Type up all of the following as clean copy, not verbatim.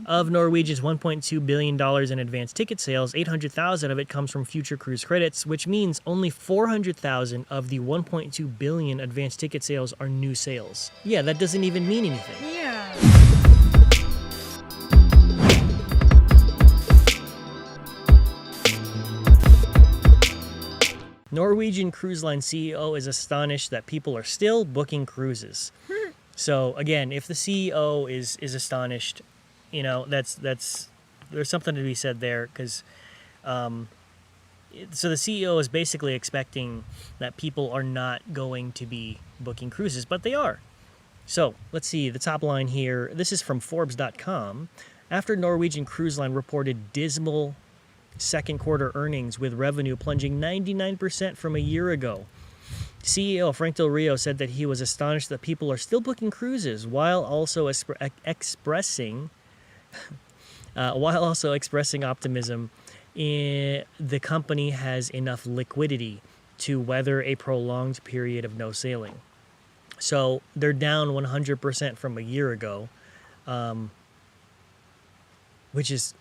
Of Norwegian's $1.2 billion in advanced ticket sales, 800,000 of it comes from future cruise credits, which means only 400,000 of the 1.2 billion advanced ticket sales are new sales. Yeah, that doesn't even mean anything. Yeah. Norwegian Cruise Line CEO is astonished that people are still booking cruises. So again, if the CEO is astonished, you know, that's there's something to be said there, because so the CEO is basically expecting that people are not going to be booking cruises, but they are. So let's see the top line here. This is from Forbes.com. After Norwegian Cruise Line reported dismal second quarter earnings with revenue plunging 99% from a year ago, CEO Frank Del Rio said that he was astonished that people are still booking cruises while also expressing optimism the company has enough liquidity to weather a prolonged period of no sailing. So they're down 100% from a year ago, which is,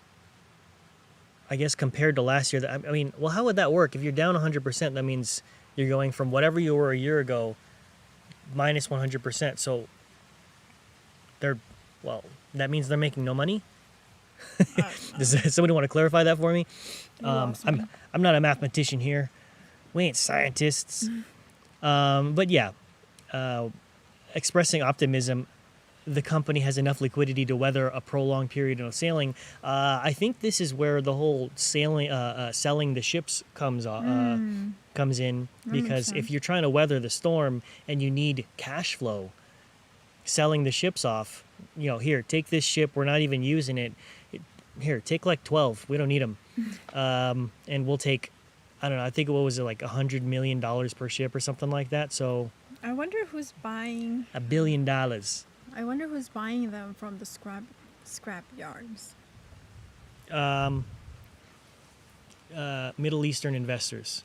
I guess, compared to last year. I mean, well, how would that work? If you're down 100%, that means you're going from whatever you were a year ago minus 100%. So that means they're making no money? Does somebody want to clarify that for me? I'm not a mathematician here. We ain't scientists. But yeah, expressing optimism, the company has enough liquidity to weather a prolonged period of sailing. I think this is where the whole selling the ships comes in, because if you're trying to weather the storm and you need cash flow, selling the ships off, you know, here, take this ship, we're not even using it. Here, take like 12. We don't need them. And we'll take, I don't know, I think what was it, like $100 million per ship or something like that. So I wonder who's buying $1 billion. I wonder who's buying them from the scrap yards. Middle Eastern investors.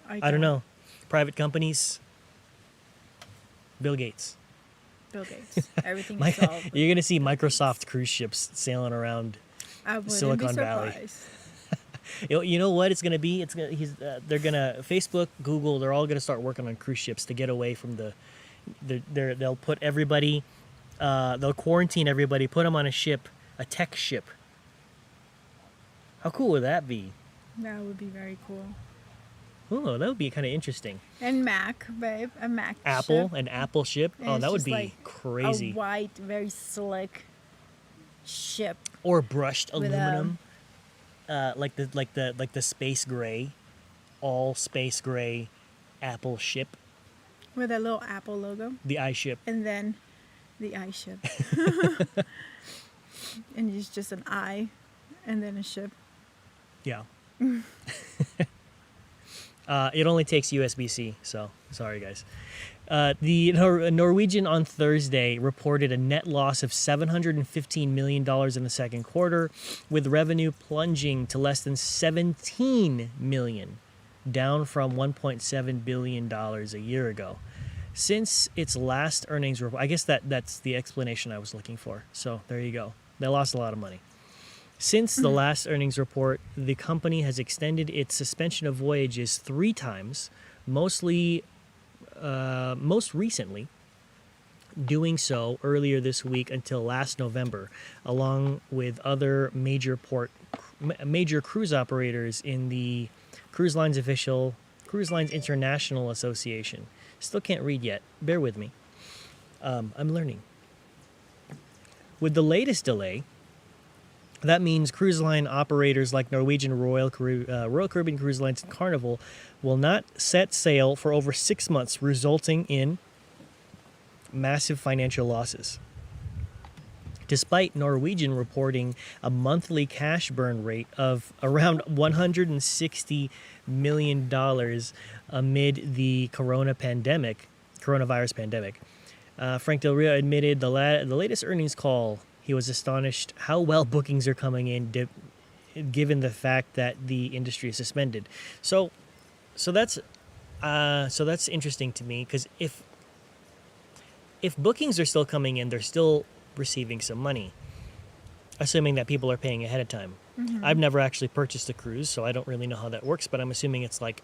I don't don't know. Private companies. Bill Gates. Bill Gates. Everything is solved. You're going to see Microsoft cruise ships sailing around I wouldn't Silicon be Valley. surprised. You know what it's going to be? They're going to, Facebook, Google, they're all going to start working on cruise ships to get away from they'll put everybody, they'll quarantine everybody, put them on a ship, a tech ship. How cool would that be? That would be very cool. Oh, that would be kind of interesting. And Mac, babe, a Mac Apple, ship. an Apple ship. And Oh, it's that would just be like crazy. A white, very slick ship. Or brushed with aluminum, like the space gray, all space gray, Apple ship. With a little Apple logo. The iShip. And then the iShip. And it's just an I and then a ship. Yeah. It only takes USB-C, so sorry, guys. The Norwegian on Thursday reported a net loss of $715 million in the second quarter, with revenue plunging to less than $17 million, down from $1.7 billion a year ago. Since its last earnings report, I guess that's the explanation I was looking for. So there you go. They lost a lot of money. Since the last earnings report, the company has extended its suspension of voyages 3 times, most recently doing so earlier this week until last November, along with other major cruise operators in the Cruise Lines International Association. Still can't read yet. Bear with me. I'm learning. With the latest delay, that means cruise line operators like Norwegian, Royal Caribbean Cruise Lines, and Carnival will not set sail for over 6 months, resulting in massive financial losses. Despite Norwegian reporting a monthly cash burn rate of around $160 million amid the coronavirus pandemic, Frank Del Rio admitted the latest earnings call. He was astonished how well bookings are coming in, given the fact that the industry is suspended. So that's interesting to me, because if bookings are still coming in, they're still receiving some money. assuming that people are paying ahead of time. Mm-hmm. I've never actually purchased a cruise, so I don't really know how that works, but I'm assuming it's like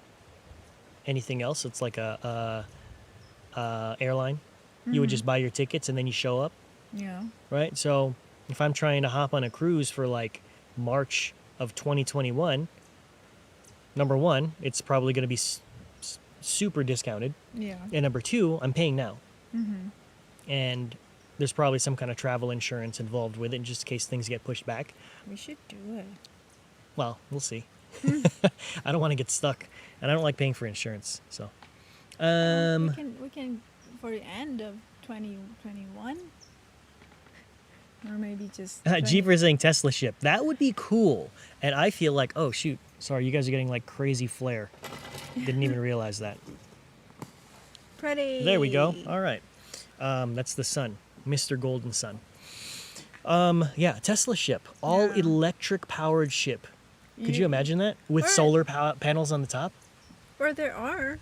anything else. It's like a airline. You would just buy your tickets and then you show up, Yeah. right? So if I'm trying to hop on a cruise for like March of 2021, number one, it's probably going to be super discounted. Yeah. And number two, I'm paying now. Mm-hmm. And there's probably some kind of travel insurance involved with it just in case things get pushed back. We should do it. Well, we'll see. I don't want to get stuck, and I don't like paying for insurance. So, We can for the end of 2021, or maybe just. Jeepers saying Tesla ship. That would be cool. And I feel like, oh shoot, sorry, you guys are getting like crazy flare. Didn't even realize that. Pretty. There we go. All right, that's the sun, Mr. Golden Sun. Yeah, Tesla ship, all Yeah. electric powered ship. Could you imagine that with Or- solar panels on the top? Or there are.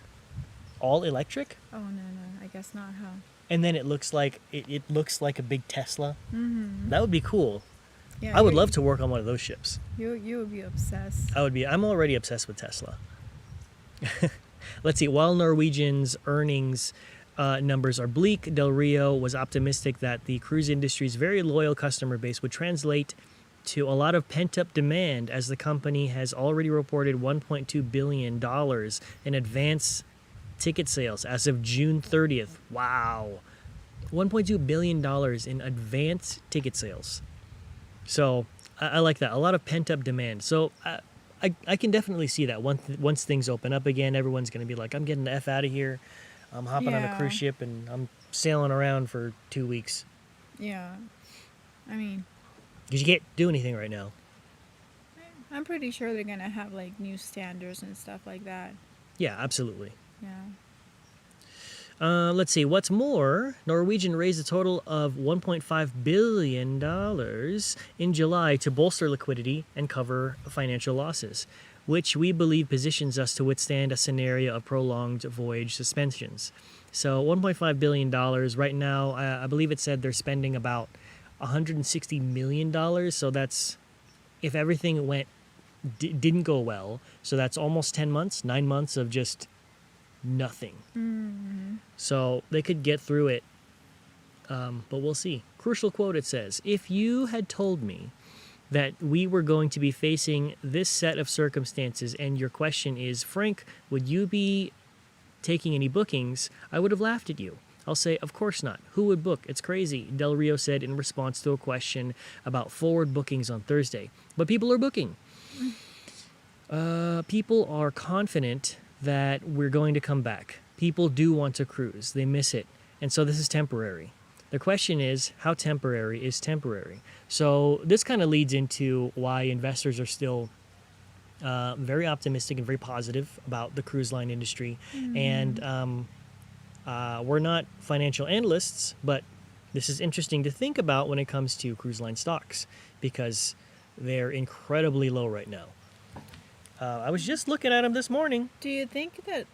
All electric, Oh no, I guess not, huh? and then it looks like it looks like a big Tesla. Mm-hmm. That would be cool. Yeah. I would love to work on one of those ships. You would be obsessed. I'm already obsessed with Tesla. Let's see. While Norwegian's earnings numbers are bleak, Del Rio was optimistic that the cruise industry's very loyal customer base would translate to a lot of pent-up demand, as the company has already reported $1.2 billion in advance ticket sales as of June 30th. Wow. $1.2 billion in advance ticket sales. So I like that. A lot of pent-up demand. So I can definitely see that. Once things open up again, everyone's going to be like, I'm getting the F out of here. I'm hopping on a Yeah. cruise ship and I'm sailing around for 2 weeks. Yeah. I mean, Because you can't do anything right now. I'm pretty sure they're gonna have like new standards and stuff like that. Yeah, absolutely. Yeah. Let's see. What's more, Norwegian raised a total of $1.5 billion in July to bolster liquidity and cover financial losses, which we believe positions us to withstand a scenario of prolonged voyage suspensions. So $1.5 billion right now, I believe it said they're spending about $160 million. So that's, if everything didn't go well, so that's almost 10 months, 9 months of just nothing. Mm-hmm. So they could get through it, but we'll see. Crucial quote, it says, "If you had told me that we were going to be facing this set of circumstances and your question is, Frank, would you be taking any bookings, I would have laughed at you. I'll say, of course not. Who would book? It's crazy," Del Rio said in response to a question about forward bookings on Thursday. But people are booking. People are confident that we're going to come back. People do want to cruise. They miss it. And so this is temporary. The question is, how temporary is temporary? So this kind of leads into why investors are still very optimistic and very positive about the cruise line industry. And we're not financial analysts, but this is interesting to think about when it comes to cruise line stocks because they're incredibly low right now. I was just looking at them this morning. Do you think that?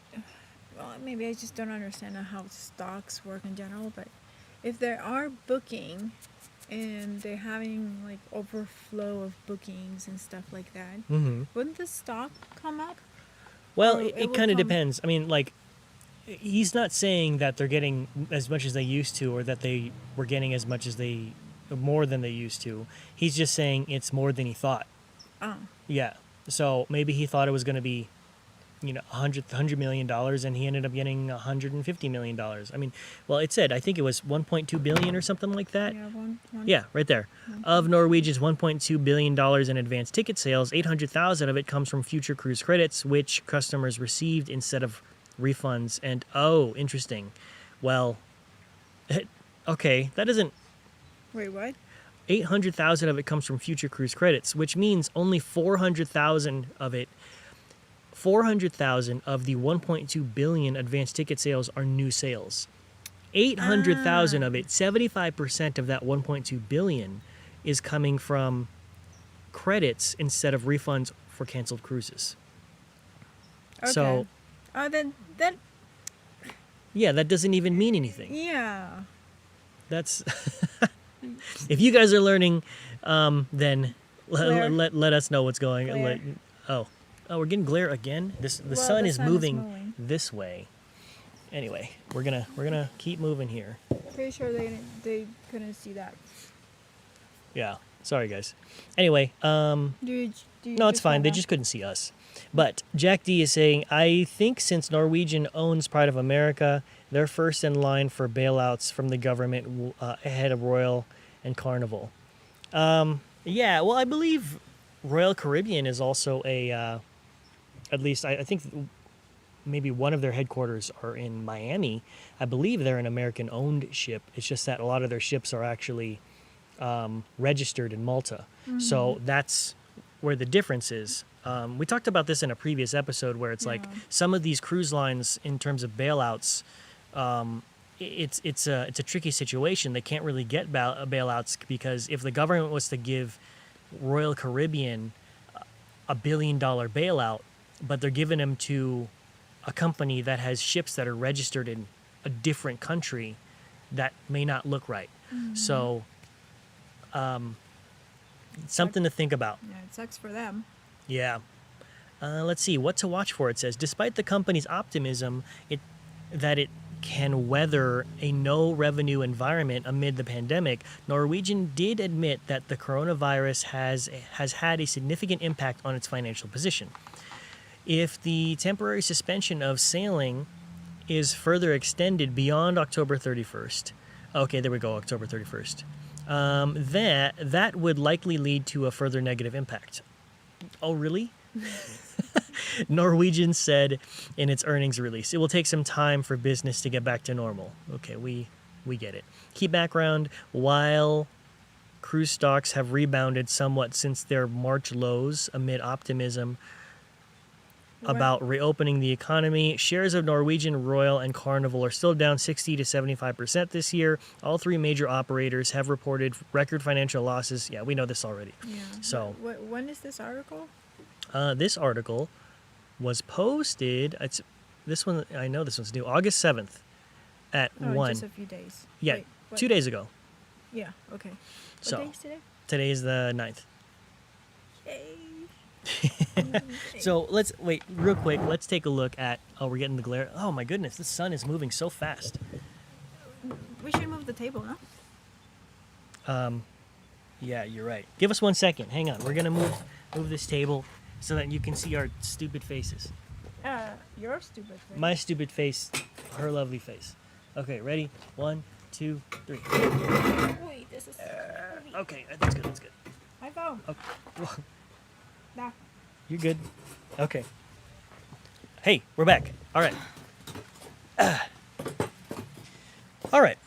Well, maybe I just don't understand how stocks work in general. But if there are booking, and they're having like overflow of bookings and stuff like that, Mm-hmm. wouldn't the stock come up? Well, Or it will kind of come- depends. I mean, like, he's not saying that they're getting as much as they used to or that they were getting as much as more than they used to. He's just saying it's more than he thought. Oh, Yeah. So maybe he thought it was going to be, $100 million, and he ended up getting $150 million. I mean, well, it said, I think it was 1.2 billion or something like that. yeah, one. Yeah, right there. Of Norwegian's $1.2 billion in advanced ticket sales, 800,000 of it comes from future cruise credits, which customers received instead of refunds. And, oh, interesting. Well, okay, that isn't... Wait, what? 800,000 of it comes from future cruise credits, which means only 400,000 of it, 400,000 of the 1.2 billion advanced ticket sales are new sales. 800,000 of it, 75% of that 1.2 billion is coming from credits instead of refunds for canceled cruises. Okay. So, then yeah, that doesn't even mean anything. yeah. That's If you guys are learning, then Glare. let us know what's going. Glare. Oh, we're getting glare again. The Well, sun the is sun is moving moving. this way. Anyway, we're gonna keep moving here. Pretty sure they couldn't see that. Yeah. Sorry, guys. Anyway, Do you no, it's just fine. They wanna- just couldn't see us. But Jack D is saying, I think since Norwegian owns Pride of America, they're first in line for bailouts from the government ahead of Royal and Carnival. Yeah, well, I believe Royal Caribbean is also at least I think maybe one of their headquarters are in Miami. I believe they're an American-owned ship. It's just that a lot of their ships are actually registered in Malta. So that's where the difference is. We talked about this in a previous episode where it's like Yeah. some of these cruise lines, in terms of bailouts, it's a tricky situation. They can't really get bailouts because if the government was to give Royal Caribbean $1 billion bailout, but they're giving them to a company that has ships that are registered in a different country, that may not look right. So, something to think about. Yeah, it sucks for them. Yeah. Let's see what to watch for. It says, despite the company's optimism that it can weather a no revenue environment amid the pandemic, Norwegian did admit that the coronavirus has had a significant impact on its financial position. If the temporary suspension of sailing is further extended beyond October 31st, okay, there we go, October 31st, that would likely lead to a further negative impact. Oh, really? Norwegian said in its earnings release, it will take some time for business to get back to normal. Okay, we get it. Key background, while cruise stocks have rebounded somewhat since their March lows amid optimism about reopening the economy, shares of Norwegian, Royal, and Carnival are still down 60 to 75% this year. All three major operators have reported record financial losses. Yeah, we know this already. Yeah. So- When is this article? This article was posted. This one. I know this one's new. August 7th at Oh, 1. just a few days. Yeah, Wait, what? 2 days ago. Yeah. Okay. What So day is today? today is the 9th. Yay. So let's wait real quick. Let's take a look at. Oh, we're getting the glare. Oh my goodness, the sun is moving so fast. We should move the table, no? Yeah, you're right. Give us 1 second. Hang on. We're gonna move this table so that you can see our stupid faces. Your stupid thing. My stupid face, her lovely face. Okay, ready? 1, 2, 3. Wait, this is. Okay, that's good. That's good. My phone. Okay. Well, Nah. you're good. Okay. Hey, we're back. All right. All right.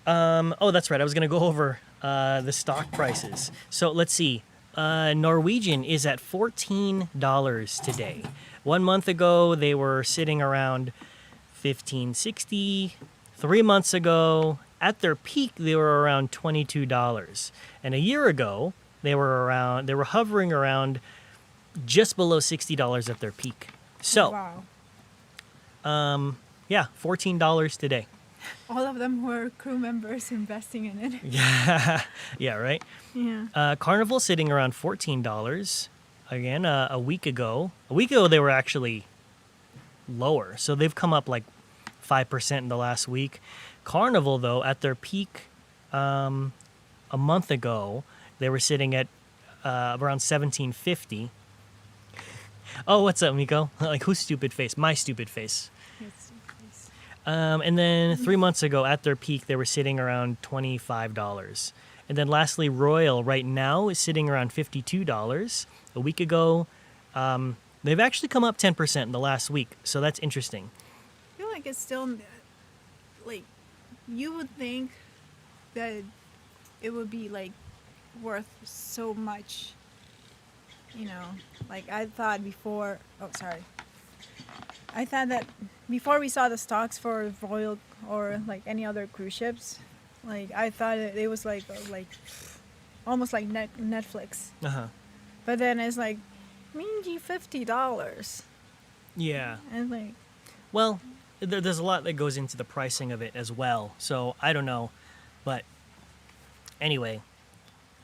Oh, that's right. I was going to go over the stock prices. So let's see. Norwegian is at $14 today. 1 month ago, they were sitting around $15.60. 3 months ago, at their peak, they were around $22. And a year ago, they were hovering around just below $60 at their peak. So, Wow. yeah, $14 today. All of them were crew members investing in it. Yeah, right? Yeah. Carnival sitting around $14. Again, a week ago. A week ago, they were actually lower. So they've come up like 5% in the last week. Carnival, though, at their peak a month ago, they were sitting at around $17.50. Oh, what's up, Miko? Like, whose stupid face? My stupid face. It's And then 3 months ago, at their peak, they were sitting around $25. And then lastly, Royal right now is sitting around $52. A week ago, they've actually come up 10% in the last week. So that's interesting. I feel like it's still, like, you would think that it would be, like, worth so much, you know, like I thought before, I thought that before we saw the stocks for Royal or, like, any other cruise ships, like, I thought it was, like almost like Netflix. Uh-huh. But then it's, like, mingy $50. Yeah. And, like, Well, there's a lot that goes into the pricing of it as well. So I don't know. But Anyway,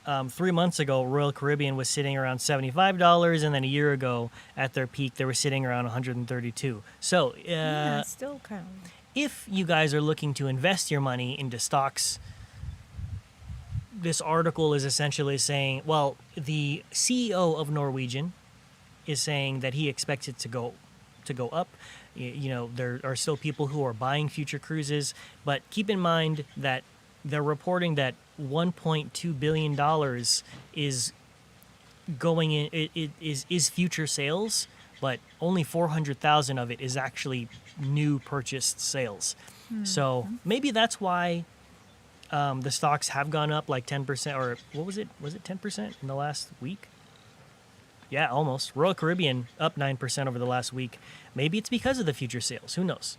3 months ago, Royal Caribbean was sitting around $75, and then a year ago, at their peak, they were sitting around 132. So, Yeah, it's still kind of. if you guys are looking to invest your money into stocks, this article is essentially saying, well, the CEO of Norwegian is saying that he expects it to go up. You know, there are still people who are buying future cruises, but keep in mind that they're reporting that $1.2 billion is going in, it is future sales, but only 400,000 of it is actually new purchased sales. So maybe that's why the stocks have gone up like 10%, or what was it? Was it 10% in the last week? Yeah, almost. Royal Caribbean up 9% over the last week. Maybe it's because of the future sales. Who knows?